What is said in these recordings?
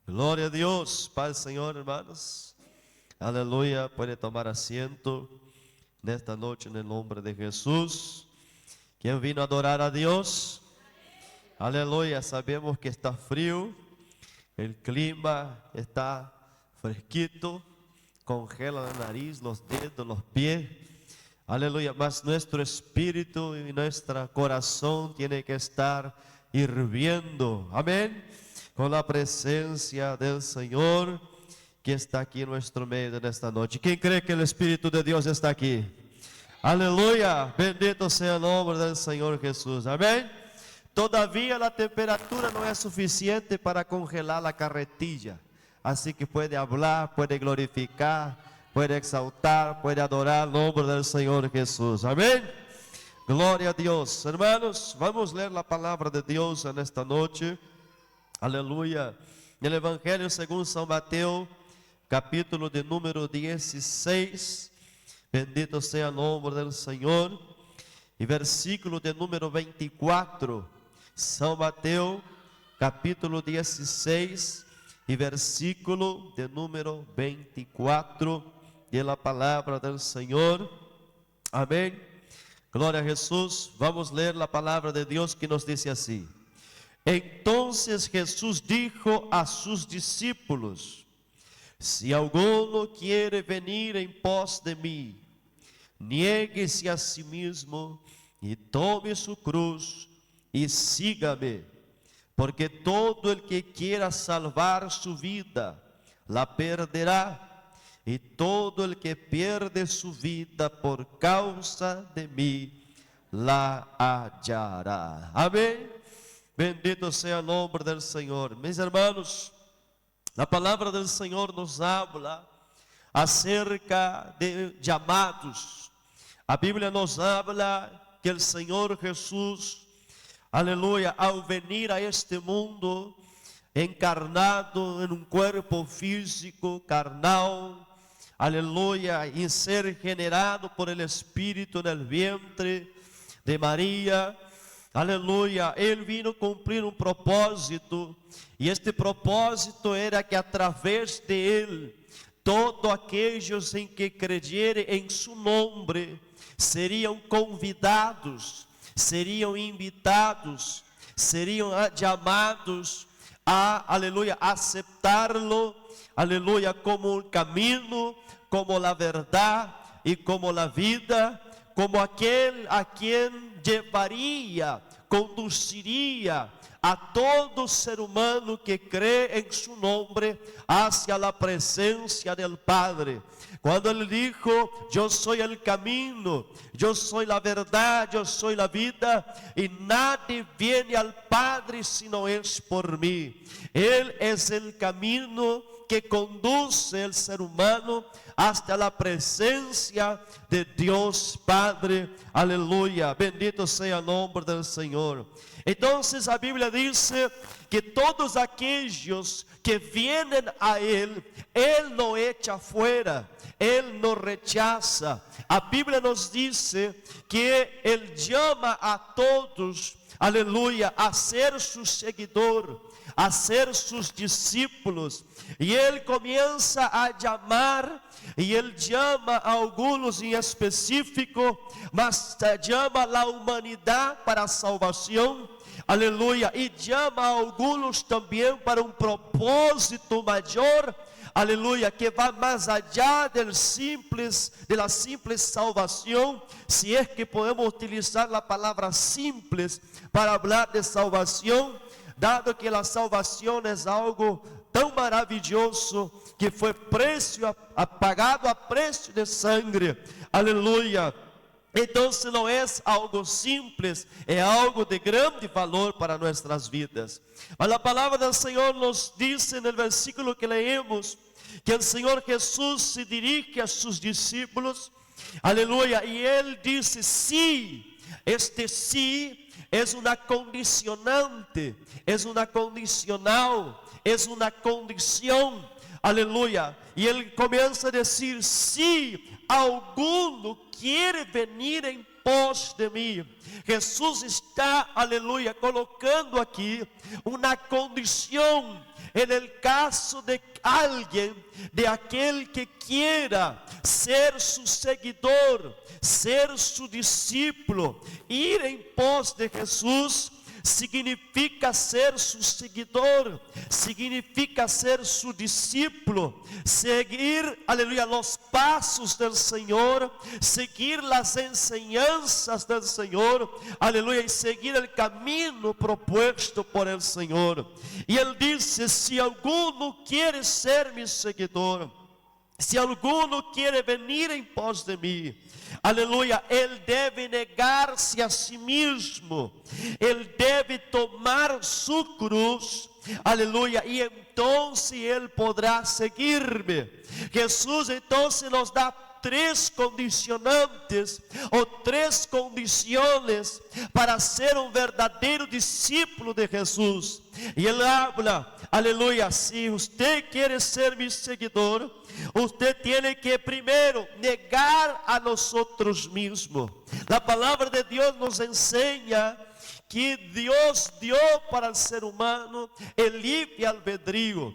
Glória a Deus, Pai Senhor, hermanos. Aleluya, puede tomar asiento nesta noche en el nombre de Jesús. ¿Quién vino a adorar a Dios? Aleluya, sabemos que está frío, el clima está fresquito, congela la nariz, los dedos, los pies. Aleluya, mas nuestro espíritu y nuestro corazón tiene que estar hirviendo. Amén. Con la presencia del Señor que está aquí en nuestro medio en esta noche. ¿Quién cree que el Espíritu de Dios está aquí? Aleluya, bendito sea el nombre del Señor Jesús. Amén. Todavía la temperatura no es suficiente para congelar la carretilla. Así que puede hablar, puede glorificar, puede exaltar, puede adorar el nombre del Señor Jesús. Amén. Gloria a Dios. Hermanos, vamos a leer la palabra de Dios en esta noche. Aleluya. El Evangelio según San Mateo, capítulo de número 16. Bendito sea el nombre del Señor. Y versículo de número 24. San Mateo, capítulo 16. Y versículo de número 24. De la palabra del Señor. Amén. Gloria a Jesús. Vamos a leer la palabra de Dios que nos dice así. Entonces Jesús dijo a sus discípulos: si alguno quiere venir en pos de mí, niéguese a sí mismo y tome su cruz y sígame, porque todo el que quiera salvar su vida, la perderá, y todo el que pierde su vida por causa de mí, la hallará. Amén. Bendito sea el nombre del Señor. Mis hermanos, la palabra del Señor nos habla acerca de llamados. La Biblia nos habla que el Señor Jesús, aleluya, al venir a este mundo encarnado en un cuerpo físico, carnal, aleluya, y ser generado por el Espíritu en el vientre de María, aleluya, Él vino a cumplir un propósito, y este propósito era que a través de Él, todos aquellos en que creyere en su nombre, seriam convidados, seriam invitados, seriam llamados a, aleluya, aceptarlo, aleluya, como el camino, como la verdad y como la vida, como aquel a quien llevaría, conduciría a todo ser humano que cree en su nombre hacia la presencia del Padre. Cuando Él dijo: yo soy el camino, yo soy la verdad, yo soy la vida, y nadie viene al Padre si no es por mí. Él es el camino que conduce al ser humano hasta la presencia de Dios Padre. Aleluya, bendito sea el nombre del Señor. Entonces la Biblia dice que todos aquellos que vienen a Él, Él no echa fuera, Él no rechaza. La Biblia nos dice que Él llama a todos, aleluya, a ser su seguidor, a ser sus discípulos. Y Él comienza a llamar, y Él llama a algunos en específico, mas llama a la humanidad para salvación, aleluya, y llama a algunos también para un propósito mayor, aleluya, que va más allá de la simple salvación, si es que podemos utilizar la palabra simples para hablar de salvación, dado que la salvación es algo tão maravilhoso que foi pagado a preço de sangre, aleluia. Então, se não é algo simples, é algo de grande valor para nossas vidas. Mas a palavra do Senhor nos diz no versículo que leemos, que o Senhor Jesus se dirige a seus discípulos, aleluia, e Ele disse: sí, este sí es una condicionante, es una condicional, es una condición, aleluya. Y Él comienza a decir: si alguno quiere venir en pos de mim. Jesus está, aleluia, colocando aqui uma condição, en caso de alguém, de aquele que quiera ser su seguidor, ser su discípulo, ir em pos de Jesus, significa ser su seguidor, significa ser su discípulo, seguir, aleluya, los pasos del Señor, seguir las enseñanzas del Señor, aleluya, y seguir el camino propuesto por el Señor. Y Él dice, si alguno quiere ser mi seguidor, se alguno quiere venir em pos de mim, aleluia, ele deve negar-se a si mesmo, ele deve tomar sua cruz, aleluia, e então ele poderá seguir-me. Jesus então nos dá três condicionantes, ou três condições para ser um verdadeiro discípulo de Jesus. E ele habla, aleluia, se você quer ser meu seguidor, você tem que primeiro negar a nós mesmos. A palavra de Deus nos ensina que Deus deu para o ser humano o livre albedrío.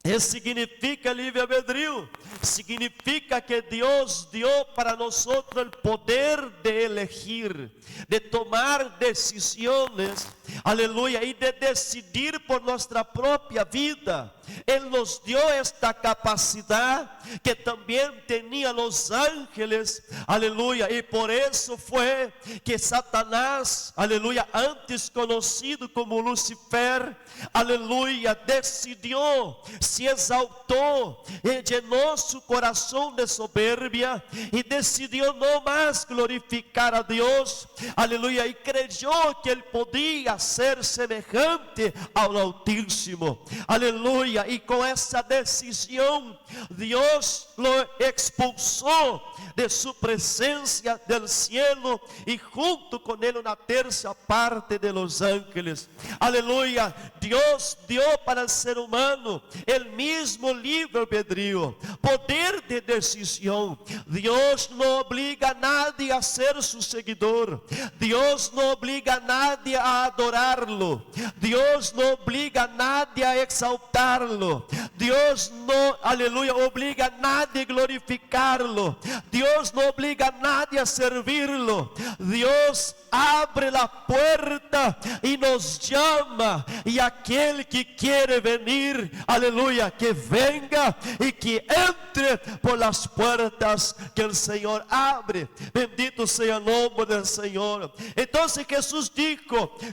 Isso significa livre-albedrío, significa que Deus deu para nós o poder de elegir, de tomar decisões, aleluia, e de decidir por nossa própria vida. Ele nos deu esta capacidade que também tinham os ángeles, aleluia, e por isso foi que Satanás, aleluia, antes conhecido como Lucifer, aleluia, decidiu, se exaltou, llenou seu coração de soberbia e decidiu não mais glorificar a Deus, aleluia, e creyó que ele podia ser semejante ao Altíssimo, aleluia, e com essa decisão Deus lo expulsou de sua presença del cielo e junto com ele na terça parte de los ángeles, aleluia. Deus deu para o ser humano o mesmo livre-albedrío, poder de decisão. Deus não obriga a nadie a ser seu seguidor, Deus não obriga a nadie a adorá-lo, Deus não obriga a nadie a exaltá-lo, Deus não, aleluia, obriga a nadie a glorificar-lo, Deus não obriga a nadie a servi-lo. Deus abre a porta e nos chama, e aquele que quer venir, aleluia, que venga e que entre por las puertas que o Senhor abre. Bendito seja o nome do Senhor. Então Jesus disse: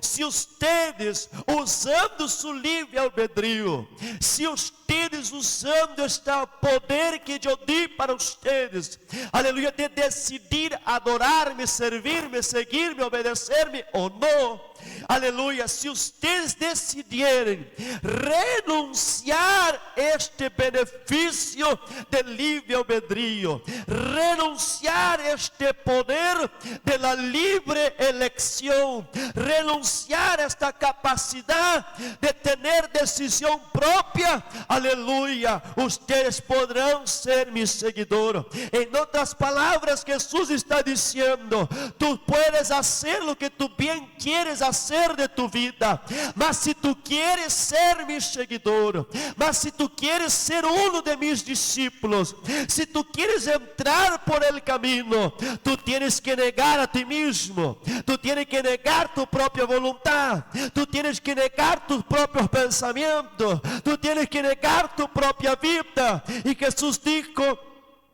se ustedes usando seu livre-albedrío, se ustedes usando este poder que eu dei para ustedes, aleluia, de decidir adorar-me, servir-me, seguir-me, obedecer-me ou não, aleluia, se ustedes decidirem renunciar este benefício de livre-albedrío, renunciar este poder de la livre eleição, renunciar esta capacidade de ter decisão própria, aleluia, ustedes poderão ser mis seguidores. Em outras palavras, Jesus está dizendo: tu puedes fazer o que tu bem quieres hacer de tu vida, mas se tu quieres ser mi seguidor, mas se tu quieres ser uno de mis discípulos, se tu quieres entrar por el camino, tu tienes que negar a ti mismo, tu tienes que negar tu própria voluntad, tu tienes que negar tus propios pensamientos, tu tienes que negar tu própria vida. E Jesus dijo: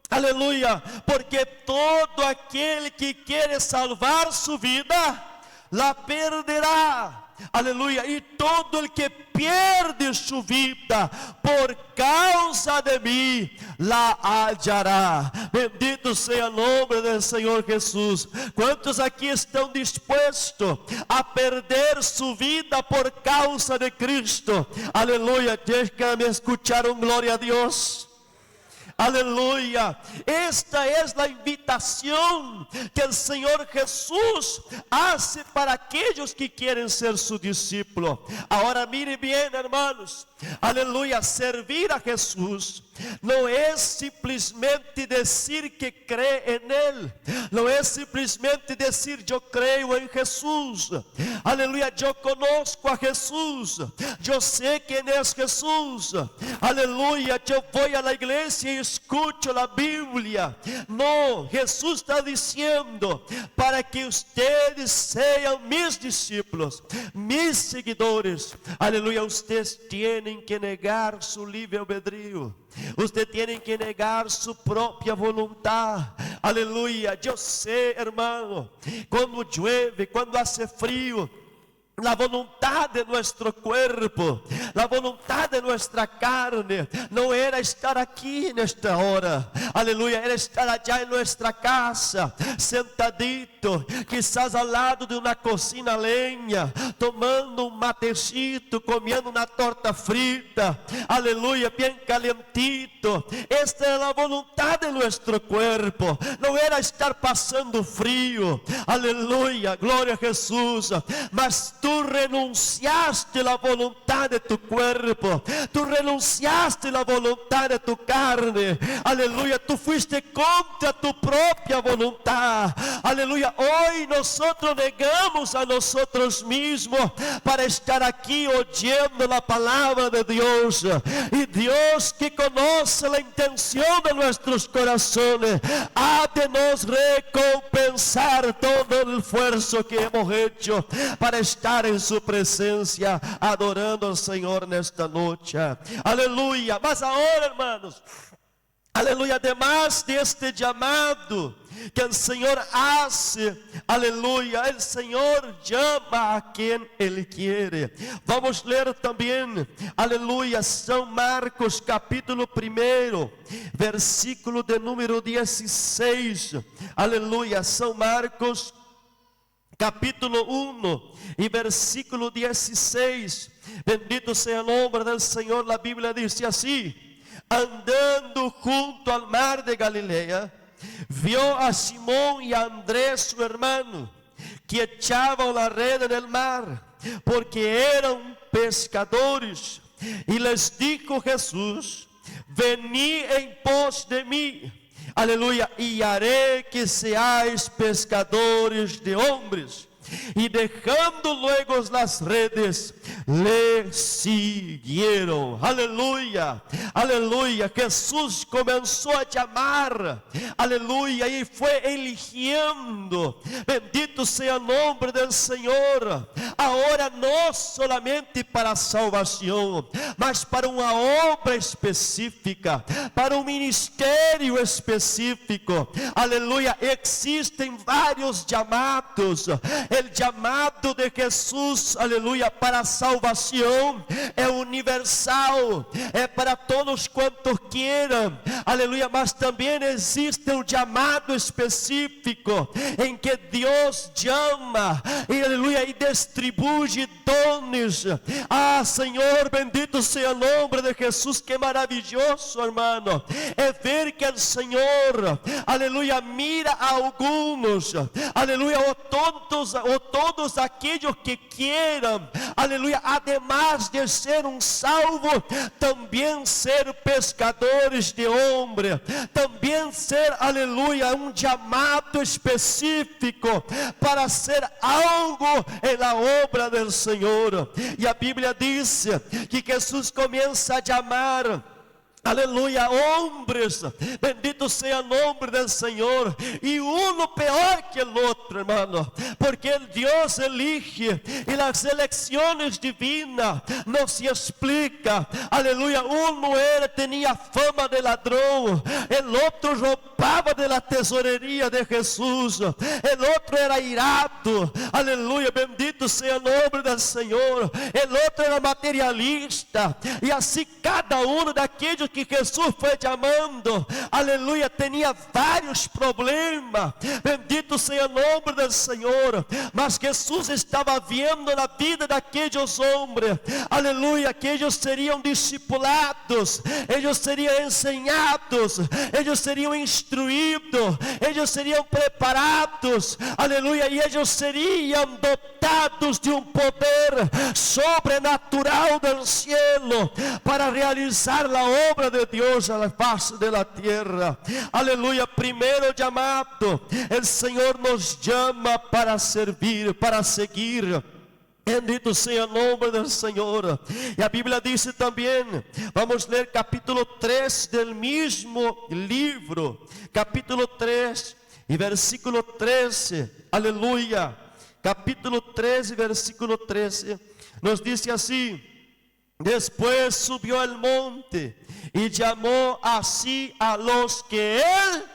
aleluia, porque todo aquele que quer salvar sua vida, la perderá. Aleluia, e todo el que pierde su vida por causa de mim, la hallará. Bendito seja o nome do Senhor Jesus. Quantos aqui estão dispostos a perder sua vida por causa de Cristo? Aleluia, deixa-me escuchar glória a Deus. Aleluya. Esta es la invitación que el Señor Jesús hace para aquellos que quieren ser su discípulo. Ahora mire bien, hermanos. Aleluya, servir a Jesús no es simplesmente decir que cree en Él. No es simplesmente decir yo creo en Jesús. Aleluya, yo conozco a Jesús. Yo sé quién es Jesús. Aleluya, yo voy a la iglesia y escucho la Biblia. No, Jesús está diciendo para que ustedes sean mis discípulos, mis seguidores. Aleluya, ustedes tienen que negar su libre albedrío. Ustedes tienen que negar su propia voluntad. Aleluya, yo sé, hermano, cuando llueve, cuando hace frío, la voluntad de nuestro cuerpo, la voluntad de nuestra carne, no era estar aquí en esta hora. Aleluya, era estar allá en nuestra casa, sentadito, quizás al lado de una cocina a leña, tomando un matecito, comiendo una torta frita. Aleluya, bien calientito. Esta era la voluntad de nuestro cuerpo. No era estar pasando frío. Aleluya, gloria a Jesús. Mas tú renunciaste la voluntad de tu cuerpo, tú renunciaste la voluntad de tu carne. Aleluya, tú fuiste contra tu propia voluntad. Aleluya, hoy nosotros negamos a nosotros mismos para estar aquí oyendo la palabra de Dios. Y Dios, que conoce la intención de nuestros corazones, ha de nos recompensar todo el esfuerzo que hemos hecho para estar en su presencia, adorando al Señor nesta noche. Aleluya. Mas ahora, hermanos, aleluya, además de este llamado que el Señor hace, aleluya, el Señor llama a quien Él quiere. Vamos a leer también, aleluya, San Marcos capítulo 1, versículo de número 16. Aleluya, San Marcos capítulo 1 y versículo 16. Bendito sea el nombre del Señor. La Biblia dice así: andando junto al mar de Galilea, vio a Simón y a Andrés su hermano, que echaban la red en el mar, porque eran pescadores. Y les dijo Jesús: venid en pos de mí, aleluya, y haré que seáis pescadores de hombres. Y dejando luego las redes, le siguieron. Aleluya, aleluya. Jesús comenzó a llamar, aleluya, y fue eligiendo. Bendito sea el nombre del Señor. Ahora no solamente para salvación, mas para una obra específica, para un ministerio específico. Aleluya, existen varios llamados. El llamado de Jesús, aleluya, para salvación es universal, es para todos cuantos quieran, aleluya. Mas también existe un llamado específico en que Dios llama y, aleluya, y distribuye dones. Ah, Señor, bendito sea el nombre de Jesús. Qué maravilloso, hermano, es ver que el Señor, aleluya, mira a algunos, aleluya, o todos aquellos que quieran, aleluya, además de ser un salvo, también ser pescadores de hombres, también ser, aleluya, un llamado específico para hacer algo en la obra del Señor. Y la Biblia dice que Jesús comienza a llamar, aleluya, hombres, bendito sea el nombre del Señor, y uno peor que el otro, hermano, porque el Dios elige y las elecciones divinas no se explica. Aleluya, uno tenía fama de ladrón, el otro robaba de la tesorería de Jesús, el otro era irado, aleluya, bendito sea el nombre del Señor, el otro era materialista, y así cada uno de aquellos que Jesús fue llamando, aleluya, tenía varios problemas. Bendito sea el nombre del Señor. Mas Jesús estaba viendo la vida de aquellos hombres, aleluya, que ellos serían discipulados, ellos serían enseñados, ellos serían instruidos, ellos serían preparados, aleluya, y ellos serían dotados de un poder sobrenatural del cielo para realizar la obra de Dios a la faz de la tierra. Aleluya, primero llamado, el Señor nos llama para servir, para seguir. Bendito sea el nombre del Señor. Y la Biblia dice también, vamos a leer capítulo 3 del mismo libro, capítulo 3 y versículo 13, aleluya, capítulo 3 y versículo 13, nos dice así: después subió al monte y llamó así a los que él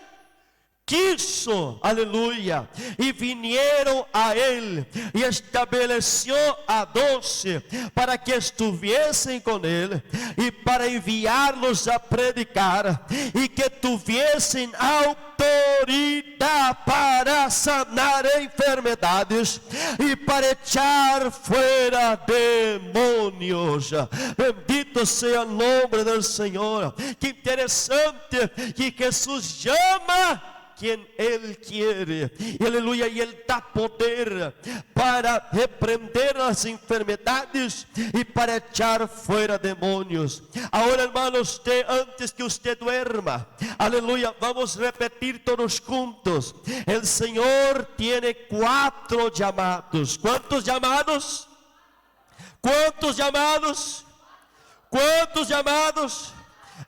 quiso, aleluya, y vinieron a él, y estableció a 12 para que estuviesen con él, y para enviarlos a predicar, y que tuviesen autoridad para sanar enfermedades, y para echar fuera demonios. Bendito sea el nombre del Señor. Que interesante que Jesús llama quien Él quiere, y aleluya, y Él da poder para reprender las enfermedades y para echar fuera demonios. Ahora, hermano, usted, antes que usted duerma, aleluya, vamos a repetir todos juntos: el Señor tiene 4 llamados. ¿Cuántos llamados? ¿Cuántos llamados? ¿Cuántos llamados?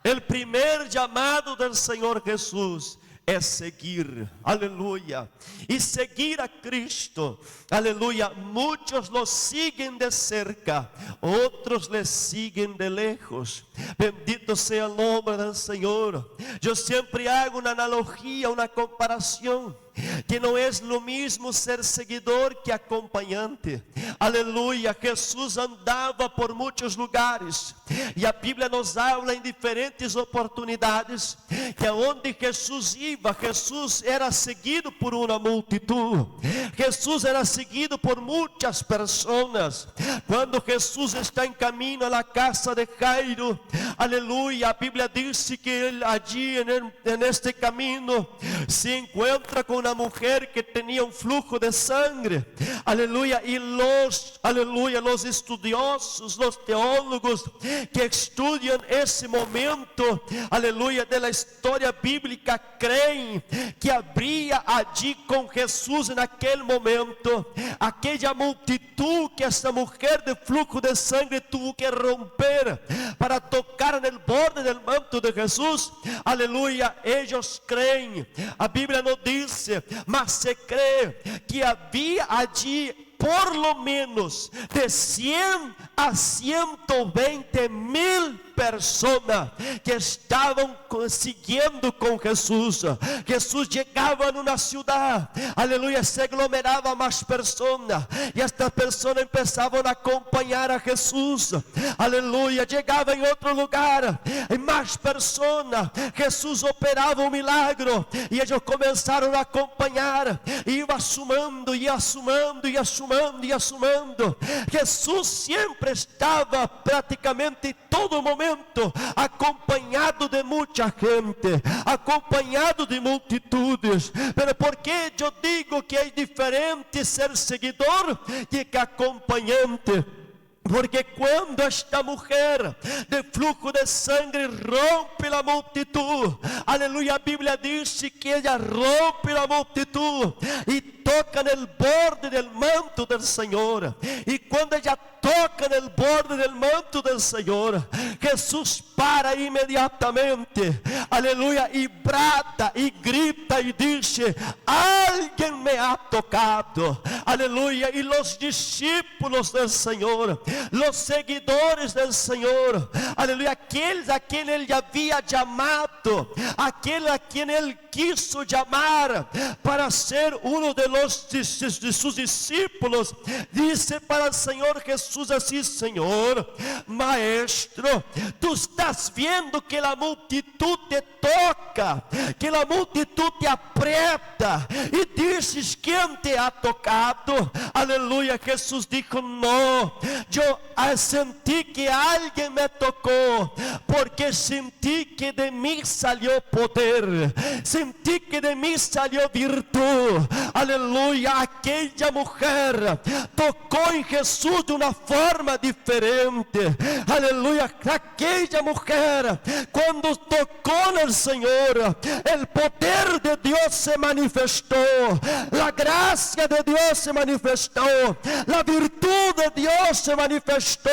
El primer llamado del Señor Jesús es seguir, aleluya, y seguir a Cristo, aleluya. Muchos lo siguen de cerca, otros le siguen de lejos. Bendito sea el nombre del Señor. Yo siempre hago una analogía, una comparación, que no es lo mismo ser seguidor que acompañante. Aleluya, Jesús andaba por muchos lugares, y a Bíblia nos habla em diferentes oportunidades que aonde Jesús iba, Jesús era seguido por uma multitud, Jesús era seguido por muitas pessoas. Quando Jesús está em caminho a la casa de Jairo, aleluya, a Bíblia diz que ele allí en este camino se encontra com uma mulher que tinha flujo de sangre, aleluya, e los estudiosos, los teólogos que estudiam esse momento, aleluya, de la história bíblica, creem que havia allí com Jesus naquele momento aquela multitud que essa mulher de flujo de sangre tuvo que romper para tocar no borde del manto de Jesus. Aleluya, eles creem, a Bíblia não diz, mas se crê que havia allí por lo menos de 100 a 120 mil personas que estavam siguiendo com Jesus. Jesús chegava numa cidade, aleluia, se aglomerava mais pessoas, e estas pessoas começavam a acompanhar a Jesus, aleluia. Chegava em outro lugar, e mais pessoas, Jesus operava um milagre, e eles começaram a acompanhar, e iam assumando, e assumando, e assumando, e assumando. Jesus sempre estava praticamente em todo momento acompanhado de muita gente, acompanhado de multitudes. Pero por que eu digo que é diferente ser seguidor que acompanhante? Porque quando esta mulher de flujo de sangue rompe a multitud, aleluia, a Bíblia diz que ela rompe a multitud e toca no borde del manto del Senhor. E quando ela toca no borde del manto del Senhor, Jesus para imediatamente, aleluia, e brada e grita e diz: alguém me ha tocado, aleluia. E os discípulos del Senhor, los seguidores del Senhor, aleluia, aqueles a quem ele havia chamado, aquele a quem ele quiso llamar para ser uno de sus discípulos, dice para el Señor Jesús así: Señor, Maestro, tú estás viendo que la multitud te toca, que la multitud te aprieta, y dices: ¿quién te ha tocado? Aleluya. Jesús dijo: no, yo sentí que alguien me tocó, porque sentí que de mí salió poder, sentí que de mí salió virtud. Aleluya. Aquella mujer tocó en Jesús de una forma diferente. Aleluya. Aquella mujer, cuando tocó en el Señor, el poder de Dios se manifestó, la gracia de Dios se manifestó, la virtud de Dios se manifestó.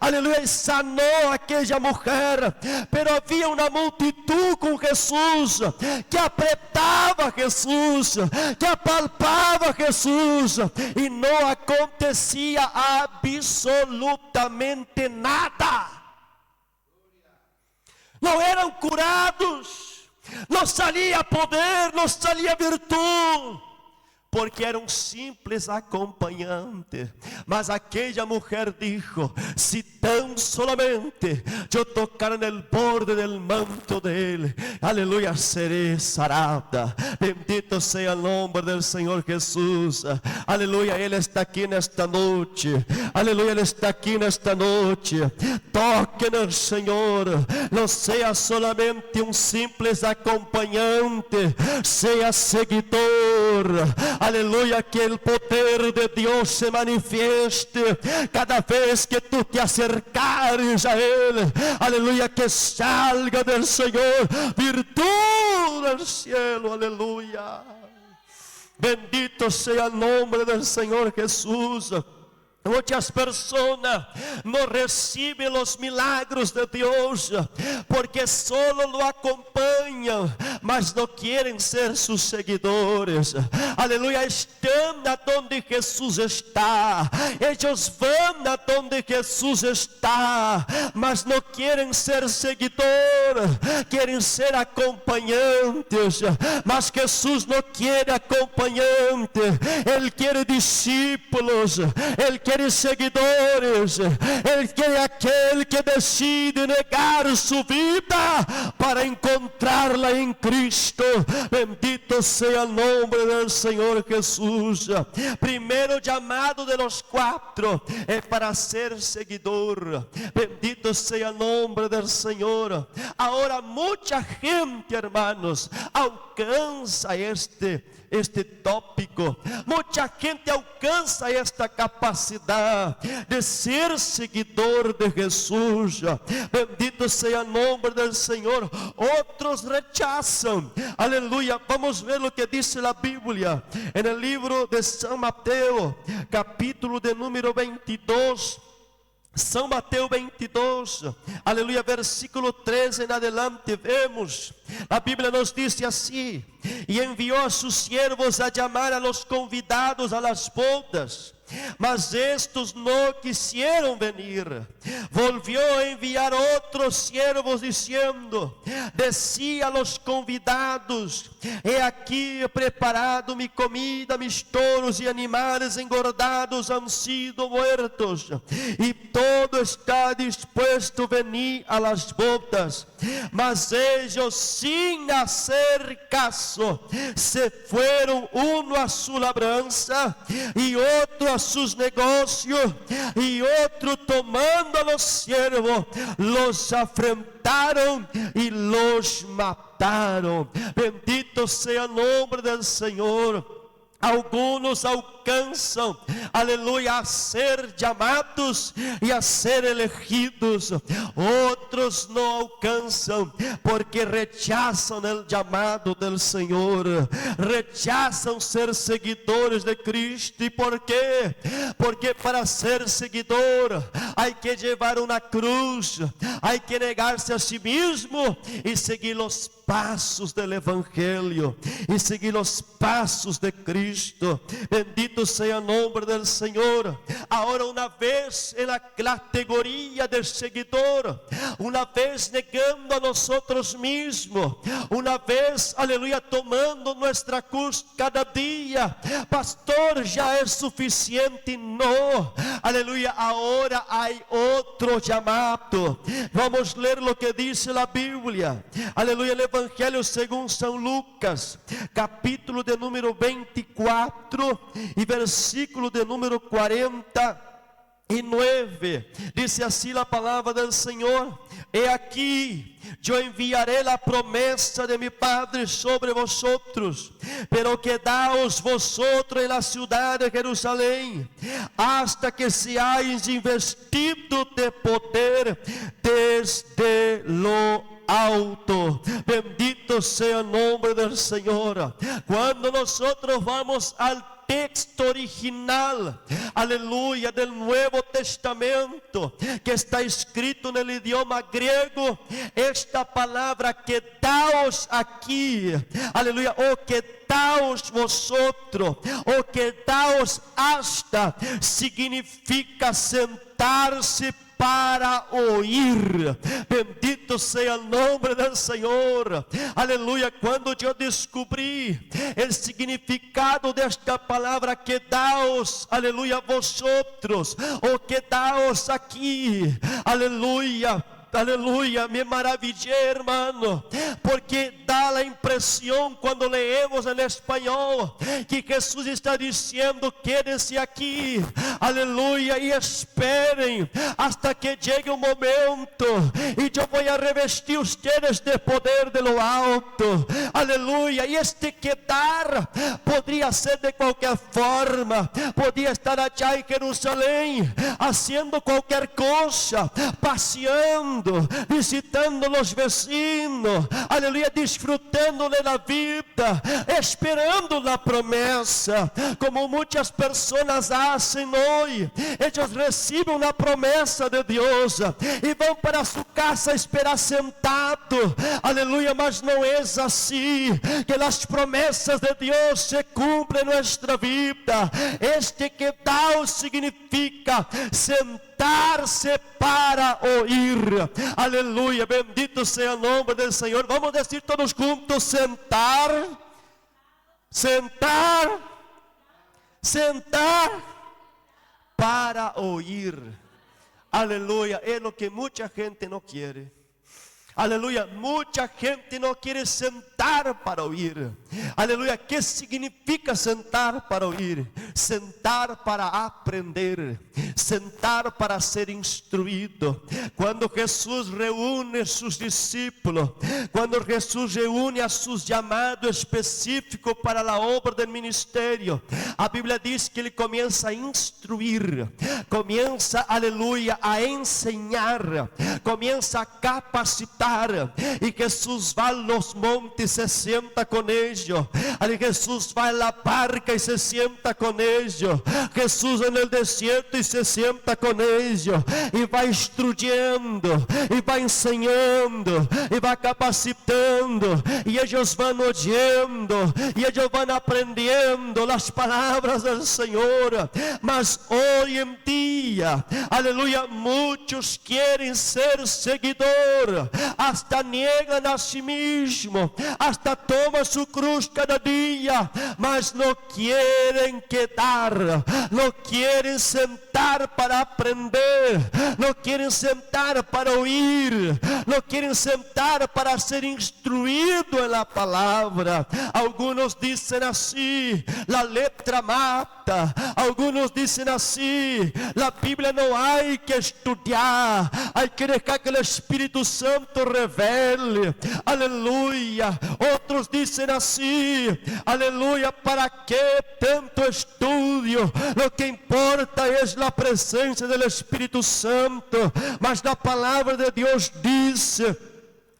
Aleluya. Y sanó a aquella mujer. Pero había una multitud con Jesús, que apretaba a Jesús, que apalpaba a Jesús, y no acontecia absolutamente nada. Não eram curados, não salia poder, não salia virtude, porque era um simples acompanhante. Mas aquella mujer dijo: si tan solamente yo tocar en el borde del manto de él, aleluya, seré sarada. Bendito sea el nombre del Señor Jesús. Aleluya. Él está aquí en esta noche. Aleluya. Él está aquí en esta noche. Toquen al Señor. No sea solamente un simples acompañante, sea seguidor. Aleluya. Que el poder de Dios se manifieste cada vez que tú te acercares a Él. Aleluya. Que salga del Señor virtud del cielo. Aleluya. Bendito sea el nombre del Señor Jesús. Muchas personas no reciben los milagros de Dios porque solo lo acompañan, mas no quieren ser sus seguidores. Aleluya. Están a donde Jesús está, ellos van a donde Jesús está, mas no quieren ser seguidores, quieren ser acompañantes. Mas Jesús no quiere acompañantes, Él quiere discípulos, Él quiere seguidores. Él quiere aquel que decide negar su vida para encontrarla en Cristo. Bendito sea el nombre del Señor Jesús. Primero llamado de los 4 es para ser seguidor. Bendito sea el nombre del Señor. Ahora mucha gente, hermanos, alcanza este tópico. Mucha gente alcanza esta capacidade de ser seguidor de Jesús. Bendito sea el nombre del Señor. Otros rechazan. Aleluya. Vamos a ver lo que dice la Biblia en el libro de San Mateo, capítulo de número 22. São Mateus 22, aleluia, versículo 13 em adelante, vemos, a Bíblia nos diz assim: e enviou a seus siervos a chamar a los convidados a las bodas, mas estos não quisieron venir. Volvió a enviar outros siervos diciendo: decía a los convidados: he aquí he preparado mi comida, mis toros y animales engordados han sido muertos, y todo está dispuesto, venir a las bodas. Mas ellos, sin hacer caso, se fueron, uno a su labranza y otro a sus negocios, y otro tomando a los siervos, los afrentaron y los mataron. Bendito sea el nombre del Señor. Algunos alcanzam, aleluia, a ser chamados e a ser elegidos. Outros não alcançam, porque rechazam o chamado do Senhor, rechazam ser seguidores de Cristo. E por quê? Porque para ser seguidor, há que levar uma cruz, há que negar-se a si mesmo e seguir os passos do Evangelho, e seguir os passos de Cristo. Bendito Bendito sea el nombre del Señor. Ahora una vez en la categoría del seguidor, una vez negando a nosotros mismos, una vez, aleluya, tomando nuestra cruz cada día. Pastor, ya es suficiente. No, aleluya, ahora hay otro llamado. Vamos a leer lo que dice la Biblia. Aleluya, el Evangelio según San Lucas, capítulo de número 24 y versículo de número 49. Dice así la palabra del Señor: He aquí, yo enviaré la promesa de mi Padre sobre vosotros, pero quedaos vosotros en la ciudad de Jerusalén, hasta que seáis investidos de poder desde lo alto. Bendito sea el nombre del Señor. Cuando nosotros vamos al texto original, aleluya, del Nuevo Testamento, que está escrito en el idioma griego, esta palabra quedaos aquí, aleluya, o quedaos vosotros, o quedaos hasta, significa sentarse para oír. Bendito sea el nombre del Señor. Aleluya. Cuando yo descubrí el significado de esta palabra, quedaos, aleluya, vosotros, o quedaos aquí, aleluya, aleluya, me maravillé, hermano, porque da la impresión cuando leemos en español que Jesús está diciendo: quédense aquí, aleluya, y esperen hasta que llegue un momento y yo voy a revestir ustedes de poder de lo alto, aleluya. Y este quedar podría ser de cualquier forma, podía estar allá en Jerusalén haciendo cualquier cosa, paseando, visitando los vecinos, aleluya, disfrutando de la vida, esperando la promesa, como muchas personas hacen hoy. Ellos reciben una promesa de Dios y van para su casa a esperar sentado, aleluya, mas no es así que las promesas de Dios se cumplen en nuestra vida. Este quedar significa sentarse para oír. Aleluya, bendito sea el nombre del Señor. Vamos a decir todos juntos: sentar, sentar, sentar para oír. Aleluya, es lo que mucha gente no quiere. Aleluya, mucha gente no quiere sentar para oír. Aleluya, ¿qué significa sentar para oír? Sentar para aprender, sentar para ser instruido. Cuando Jesús reúne a sus discípulos, cuando Jesús reúne a sus llamados específicos para la obra del ministerio, a Bíblia diz que Ele comienza a instruir, comienza, aleluya, a enseñar, comienza a capacitar. Y Jesús va a los montes y se sienta con ellos. Jesús va a la barca y se sienta con ellos. Jesús en el desierto y se sienta con ellos. Y va instruyendo, y va enseñando, y va capacitando. Y ellos van oyendo, y ellos van aprendiendo las palabras del Señor. Mas hoy en día, aleluya, muchos quieren ser seguidores. Hasta niegan a sí mismo, hasta toman su cruz cada día, mas no quieren quedar, no quieren sentar para aprender, no quieren sentar para oír, no quieren sentar para ser instruido en la palabra. Algunos dicen así: la letra mata. Algunos dicen así: la Biblia no hay que estudiar, hay que dejar que el Espíritu Santo revele. Aleluya. Otros dicen así: aleluya, ¿para qué tanto estudio? Lo que importa es la presencia del Espíritu Santo. Mas la palabra de Dios dice: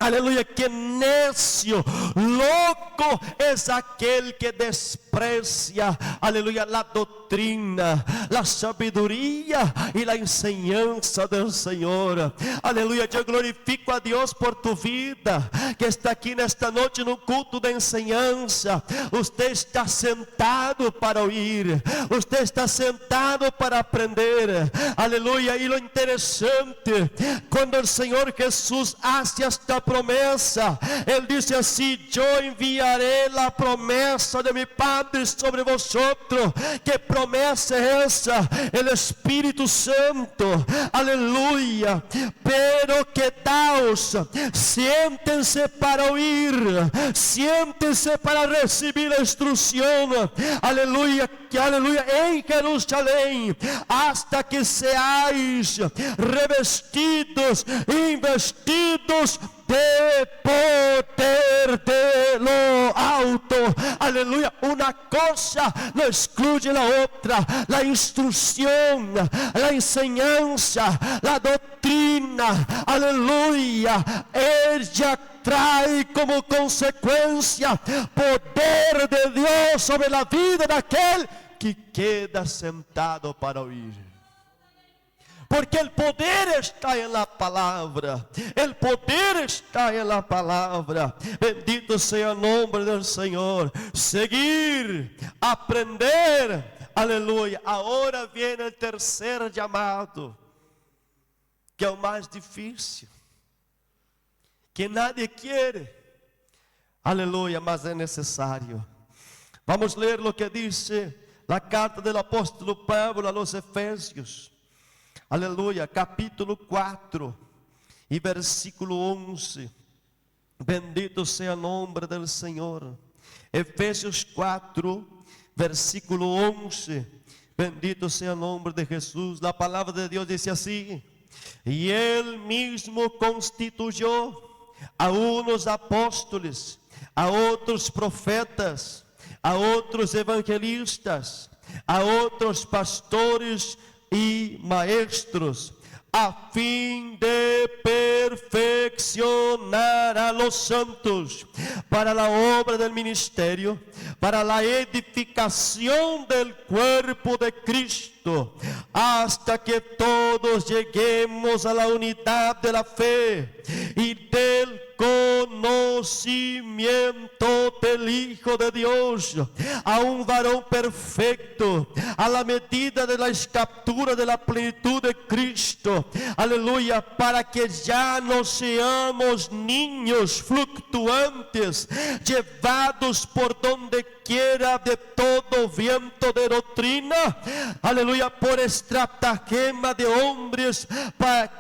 Aleluya, que necio, loco es aquel que desprecia, aleluya, la doctrina, la sabiduría y la enseñanza del Señor. Aleluya, yo glorifico a Dios por tu vida, que está aquí nesta noche en un culto de enseñanza. Usted está sentado para oír, usted está sentado para aprender. Aleluya, y lo interesante, cuando el Señor Jesús hace esta promesa, Él dice así: yo enviaré la promesa de mi Padre sobre vosotros. ¿Qué promesa es esa? El Espíritu Santo. Aleluya. Pero quedaos, siéntense para oír, siéntense para recibir la instrucción. Aleluya, aleluya, en Jerusalén, hasta que seáis revestidos, investidos de poder de lo alto. Aleluya, una cosa no excluye la otra. La instrucción, la enseñanza, la doctrina, aleluya, ella trae como consecuencia poder de Dios sobre la vida de aquel que queda sentado para oír. Porque el poder está en la palabra. El poder está en la palabra. Bendito sea el nombre del Señor. Seguir, aprender. Aleluya. Ahora viene el tercer llamado, que es el más difícil, que nadie quiere. Aleluya, mas es necesario. Vamos a leer lo que dice la carta del apóstolo Pablo a los Efesios. Aleluya, capítulo 4 y versículo 11. Bendito sea el nombre del Señor. Efesios 4, versículo 11. Bendito sea el nombre de Jesús. La palabra de Dios dice así: y Él mismo constituyó a unos apóstoles, a otros profetas, a otros evangelistas, a otros pastores y maestros, a fin de perfeccionar a los santos para la obra del ministerio, para la edificación del cuerpo de Cristo, hasta que todos lleguemos a la unidad de la fe y del conocimiento del Hijo de Dios, a un varón perfecto, a la medida de la estatura de la plenitud de Cristo. Aleluya, para que ya no seamos niños fluctuantes, llevados por donde quiera de todo viento de doctrina. Aleluya, por estratagema de hombres para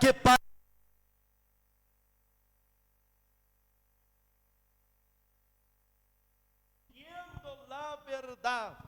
la verdad.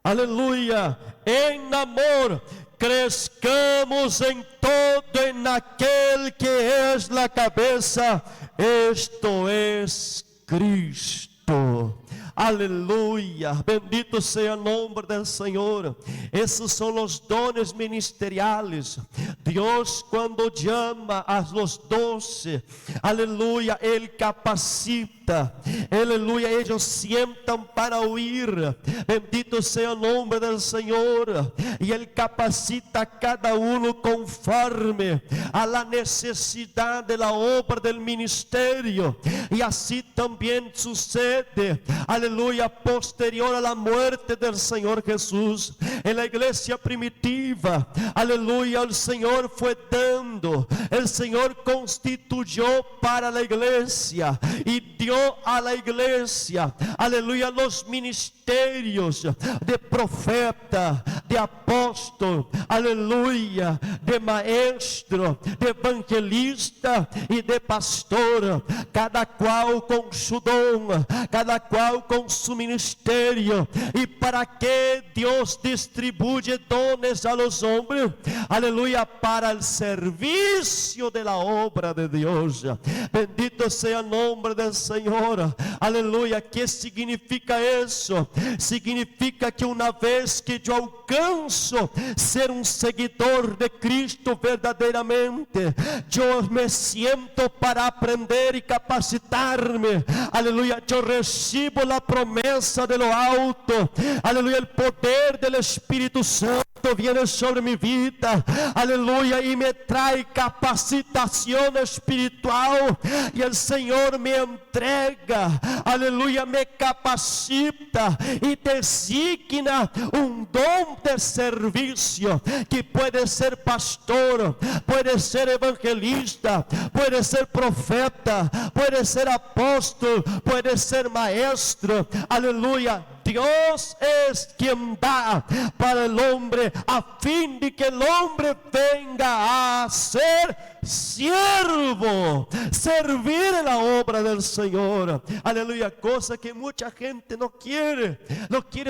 Aleluya, en amor crezcamos en todo en aquel que es la cabeza, esto es Cristo. Aleluya, bendito sea el nombre del Señor. Esos son los dones ministeriales. Dios, cuando llama a los 12, aleluya, Él capacita, aleluya, ellos sientan para oír. Bendito sea el nombre del Señor. Y Él capacita a cada uno conforme a la necesidad de la obra del ministerio. Y así también sucede, aleluya, posterior a la muerte del Señor Jesús. En la iglesia primitiva, aleluya, el Señor fue dando, el Señor constituyó para la iglesia y dio a la iglesia, aleluya, los ministerios de profeta, de apóstol, aleluya, de maestro, de evangelista y de pastor, cada cual con su don, cada cual con su ministerio. ¿Y para qué Dios distribuye dones a los hombres? Aleluya, para el servicio de la obra de Dios. Bendito sea el nombre del Señor. Aleluya, ¿qué significa eso? Significa que una vez que yo alcance alcanzo ser un seguidor de Cristo verdaderamente, yo me siento para aprender y capacitarme. Aleluya, yo recibo la promesa de lo alto. Aleluya, el poder del Espíritu Santo viene sobre mi vida, aleluya, y me trae capacitación espiritual, y el Señor me entrega, aleluya, me capacita y designa un don de servicio, que puede ser pastor, puede ser evangelista, puede ser profeta, puede ser apóstol, puede ser maestro, aleluya. Dios es quien da para el hombre, a fin de que el hombre venga a ser siervo, servir en la obra del Señor. Aleluya, cosa que mucha gente no quiere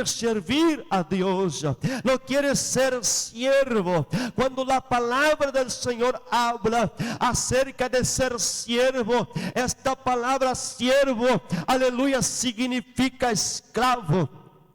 servir a Dios, no quiere ser siervo. Cuando la palabra del Señor habla acerca de ser siervo, esta palabra siervo, aleluya, significa esclavo.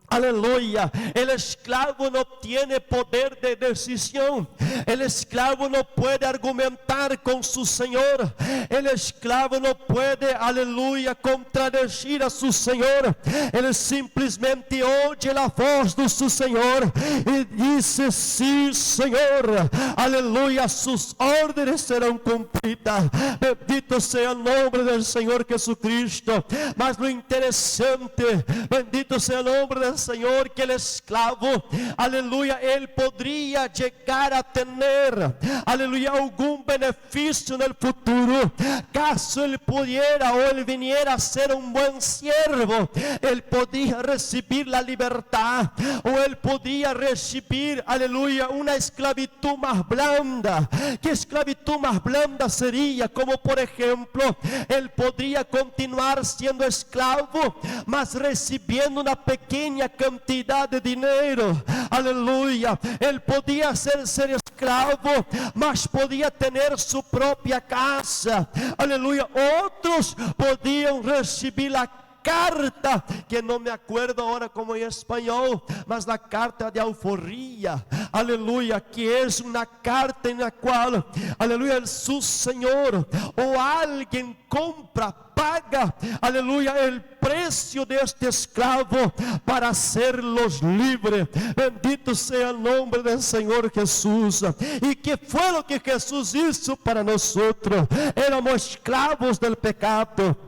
Aleluya, el esclavo no tiene poder de decisión, el esclavo no puede argumentar con su Señor, el esclavo no puede, aleluya, contradecir a su Señor, él simplemente oye la voz de su Señor y dice: sí, Señor, aleluya, sus órdenes serán cumplidas. Bendito sea el nombre del Señor Jesucristo. Mas lo interesante, bendito sea el nombre del Señor, que el esclavo, aleluya, él podría llegar a tener, aleluya, algún beneficio en el futuro, caso él pudiera o él viniera a ser un buen siervo. Él podía recibir la libertad, o él podía recibir, aleluya, una esclavitud más blanda. ¿Qué esclavitud más blanda sería? Como por ejemplo, él podría continuar siendo esclavo, mas recibiendo una pequeña cantidad de dinero, aleluya. Él podía ser esclavo, mas podía tener su propia casa, aleluya. Otros podían recibir la carta, que no me acuerdo ahora como en español, mas la carta de alforría, aleluya, que es una carta en la cual, aleluya, su Señor o alguien compra, paga, aleluya, el precio de este esclavo para hacerlos libres. Bendito sea el nombre del Señor Jesús. ¿Y qué fue lo que Jesús hizo para nosotros? Éramos esclavos del pecado,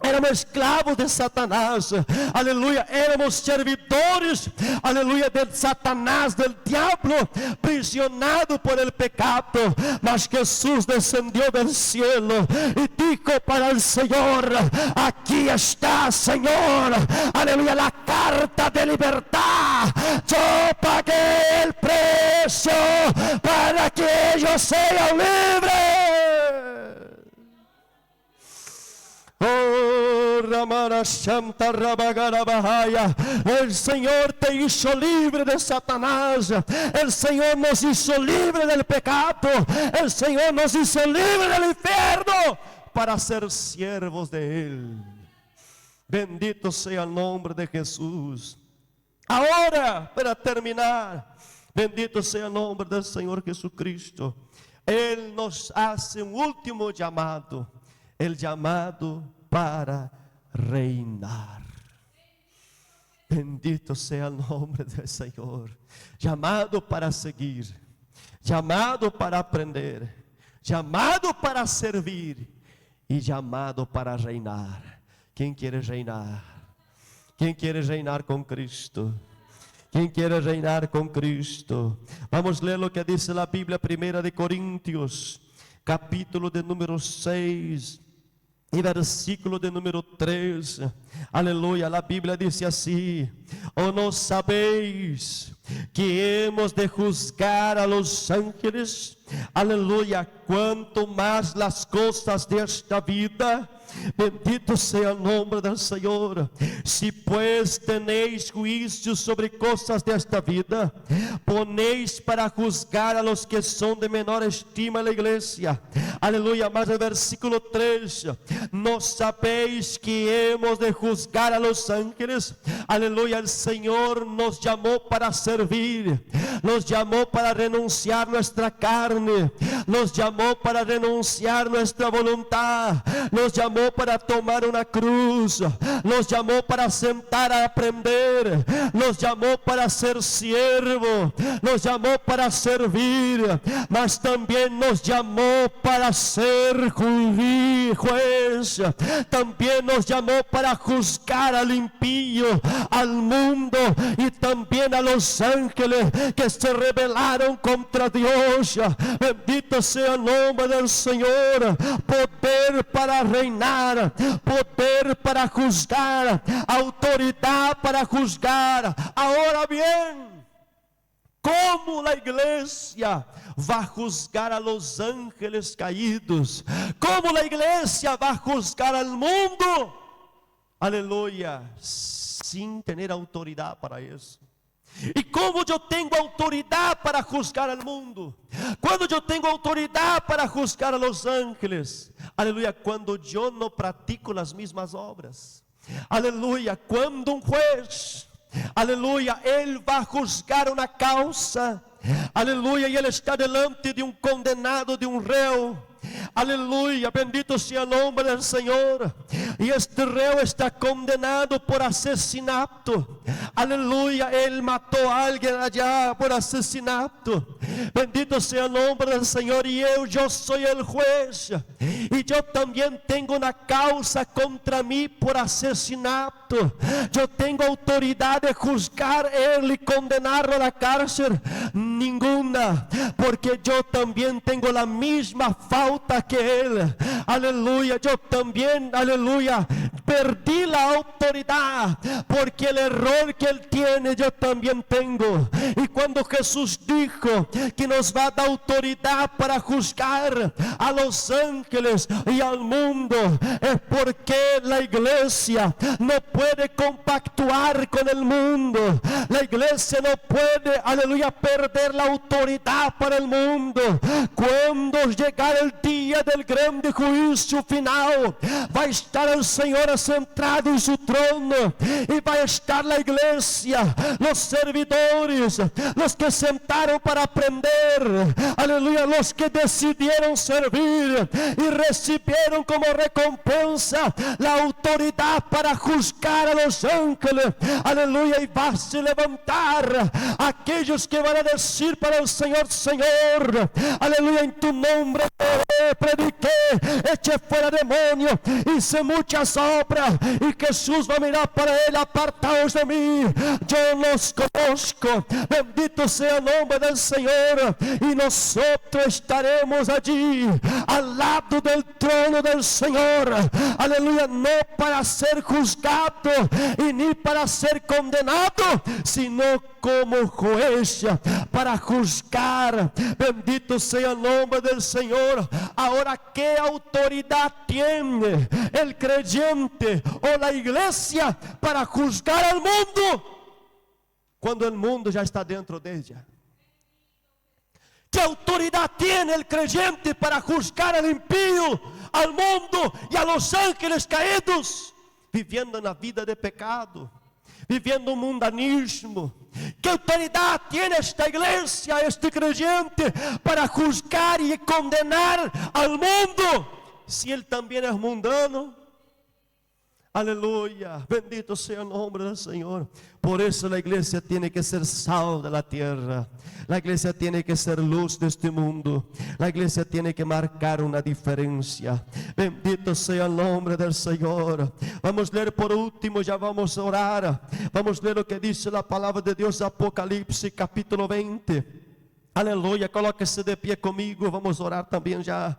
éramos esclavos de Satanás, aleluya, éramos servidores, aleluya, de Satanás, del diablo, prisionados por el pecado. Mas Jesús descendió del cielo y dijo para el Señor: aquí está, Señor, aleluya, la carta de libertad. Yo pagué el precio para que yo sea libre. Oh, Ramara Santa Rabagarabahaya. El Señor te hizo libre de Satanás. El Señor nos hizo libre del pecado. El Señor nos hizo libre del infierno para ser siervos de Él. Bendito sea el nombre de Jesús. Ahora, para terminar, bendito sea el nombre del Señor Jesucristo. Él nos hace un último llamado. El llamado para reinar. Bendito sea el nombre del Señor. Llamado para seguir, llamado para aprender, llamado para servir y llamado para reinar. ¿Quién quiere reinar? ¿Quién quiere reinar con Cristo? ¿Quién quiere reinar con Cristo? Vamos a leer lo que dice la Biblia, 1 Corintios, capítulo de número 6. E versículo de número 3, aleluya, la Biblia dice así: ¿O no sabéis que hemos de juzgar a los ángeles? Aleluya, cuanto más las cosas de esta vida. Bendito sea el nombre del Señor. Si pues tenéis juicio sobre cosas de esta vida, ponéis para juzgar a los que son de menor estima en la iglesia. Aleluya. Más el versículo 3. ¿No sabéis que hemos de juzgar a los ángeles? Aleluya. El Señor nos llamó para servir, nos llamó para renunciar nuestra carne, nos llamó para renunciar nuestra voluntad, nos llamó para tomar una cruz, nos llamó para sentar a aprender, nos llamó para ser siervo, nos llamó para servir, mas también nos llamó para ser juez, también nos llamó para juzgar al impío, al mundo y también a los ángeles que se rebelaron contra Dios. Bendito sea el nombre del Señor. Poder para reinar, poder para juzgar, autoridad para juzgar. Ahora bien, ¿cómo la iglesia va a juzgar a los ángeles caídos? ¿Cómo la iglesia va a juzgar al mundo? Aleluya, sin tener autoridad para eso. ¿Y cómo yo tengo autoridad para juzgar al mundo? Cuando yo tengo autoridad para juzgar a los ángeles. Aleluya, cuando yo no practico las mismas obras. Aleluya, cuando un juez, aleluya, él va a juzgar una causa. Aleluya, y él está delante de un condenado, de un reo. Aleluya, bendito sea el nombre del Señor. Y este reo está condenado por asesinato. Aleluya, él mató a alguien allá por asesinato. Bendito sea el nombre del Señor. Y yo soy el juez. Y yo también tengo una causa contra mí por asesinato. Yo tengo autoridad de juzgar a él y condenarlo a la cárcel. Ninguna, porque yo también tengo la misma falta que él. Aleluya, yo también, aleluya, perdí la autoridad, porque el error que él tiene yo también tengo. Y cuando Jesús dijo que nos va a dar autoridad para juzgar a los ángeles y al mundo, es porque la iglesia no puede compactuar con el mundo. La iglesia no puede, aleluya, perder la autoridad para el mundo. Cuando llegar el día del grande juicio final, va a estar el Señor sentado en su trono, y va a estar la iglesia, los servidores, los que sentaron para aprender, aleluya, los que decidieron servir y recibieron como recompensa la autoridad para juzgar a los ángeles. Aleluya, y va a se levantar aquellos que van a decir para el Señor: Señor, aleluya, en tu nombre prediqué, eché fuera demonios, hice muchas obras. Y Jesús va a mirar para él: apartaos de mí, yo los conozco. Bendito sea el nombre del Señor. Y nosotros estaremos allí al lado del trono del Señor. Aleluya, no para ser juzgado y ni para ser condenado, sino como juez para juzgar. Bendito sea el nombre del Señor. Ahora, ¿qué autoridad tiene el creyente o la iglesia para juzgar al mundo cuando el mundo ya está dentro de ella? ¿Qué autoridad tiene el creyente para juzgar al impío, al mundo y a los ángeles caídos, viviendo en la vida de pecado, viviendo un mundanismo? ¿Qué autoridad tiene esta iglesia, este creyente, para juzgar y condenar al mundo, si él también es mundano? Aleluya, bendito sea el nombre del Señor. Por eso la iglesia tiene que ser sal de la tierra. La iglesia tiene que ser luz de este mundo. La iglesia tiene que marcar una diferencia. Bendito sea el nombre del Señor. Vamos a leer por último, ya vamos a orar. Vamos a leer lo que dice la palabra de Dios, Apocalipsis capítulo 20. Aleluya, colóquese de pie conmigo, vamos a orar también ya.